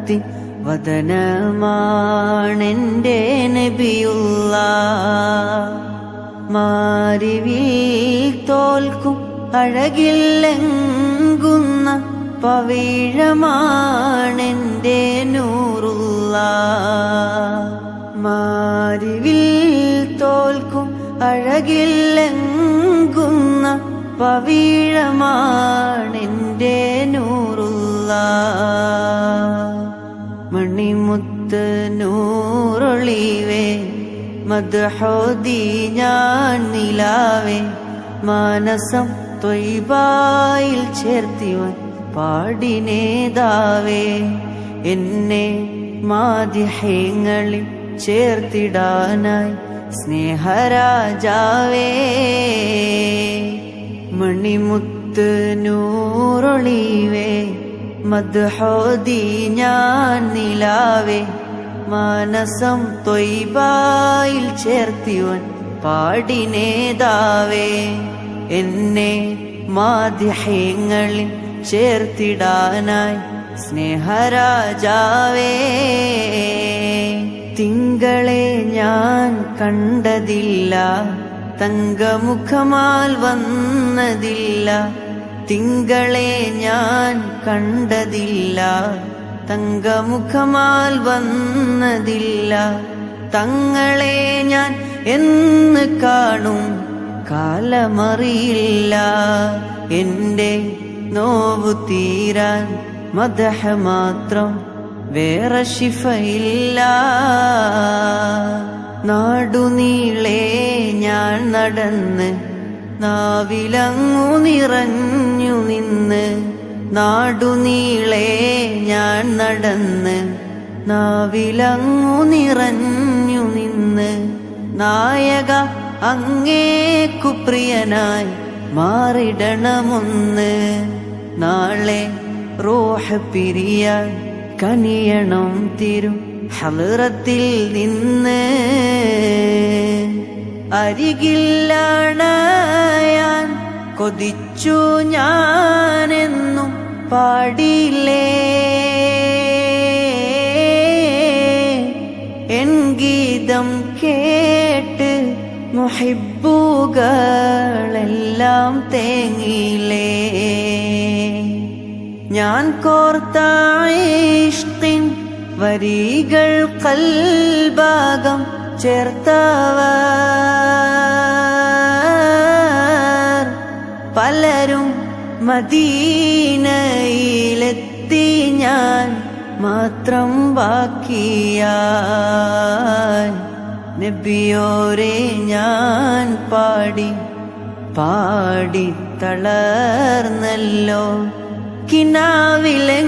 മുത്തിൻ വദനമാണെന്റെ നബിയുള്ള. മാരിവിൽ തോൽക്കും അഴകില്ലെങ്കുന്ന പവിഴമാണെന്റെ നൂറുള്ള. മാരിവിൽ തോൽക്കും അഴകില്ലെങ്കുന്ന പവിഴമാണെന്റെ നൂറുള്ള. മണിമുത്ത് നൂറൊളിവേ മദ്ഹോദി ഞാൻ നിലാവേ. മാനസം ത്വയ്ബായിൽ ചേർത്തിവൻ പാടിനേതാവേ. എന്നെ മാദിഹ്യങ്ങളിൽ ചേർത്തിടാനായി സ്നേഹരാജാവേ. മണിമുത്ത് നൂറൊളിവേ മദ്ഹോദി ഞാൻ നിലാവേ. മാനസം ത്വയ്ബായിൽ ചേർത്തിവൻ പാടിനേതാവേ. എന്നെ മാദിഹ്യങ്ങളിൽ ചേർത്തിടാനായി സ്നേഹരാജാവേ. തിങ്കളെ ഞാൻ കണ്ടതില്ല, തങ്കമുഖമാൽ വന്നതില്ല. തിങ്കളെ ഞാൻ കണ്ടതില്ല, തങ്കമുഖമാൽ വന്നതില്ല. തങ്ങളെ ഞാൻ എന്ന് കാണും കാലമറിയില്ല. എന്റെ നോവു തീരാൻ മദ്ഹ മാത്രം, വേറെ ശിഫയില്ല. നാടുനീളെ ഞാൻ നടന്ന് നാവിലങ്ങു നിറഞ്ഞു നിന്ന്. നാടുനീളെ ഞാൻ നടന്ന് നാവിലങ്ങു നിറഞ്ഞു നിന്ന്. നായക അങ്ങേക്കു പ്രിയനായി മാറിടണമൊന്ന്. നാളെ റൂഹ് പിരിയാൻ കനിയണം തിരു ഹളറത്തിൽ നിന്ന്. അരികില്ലണയാൻ കൊതിച്ചു ഞാനെന്നും പാടില്ലേ. എൻ ഗീതം കേട്ട് മുഹിബ്ബുകളെല്ലാം തേങ്ങിലേ. ഞാൻ കോർത്ത ഇഷ്കിൻ വരികൾ ഖൽബാകം ചേർത്തവർ പലരും മദീനയിലെത്തി. ഞാൻ മാത്രം ബാക്കിയായി. നബിയോരെ ഞാൻ പാടി പാടി തളർന്നല്ലോ. കിനാവിലെ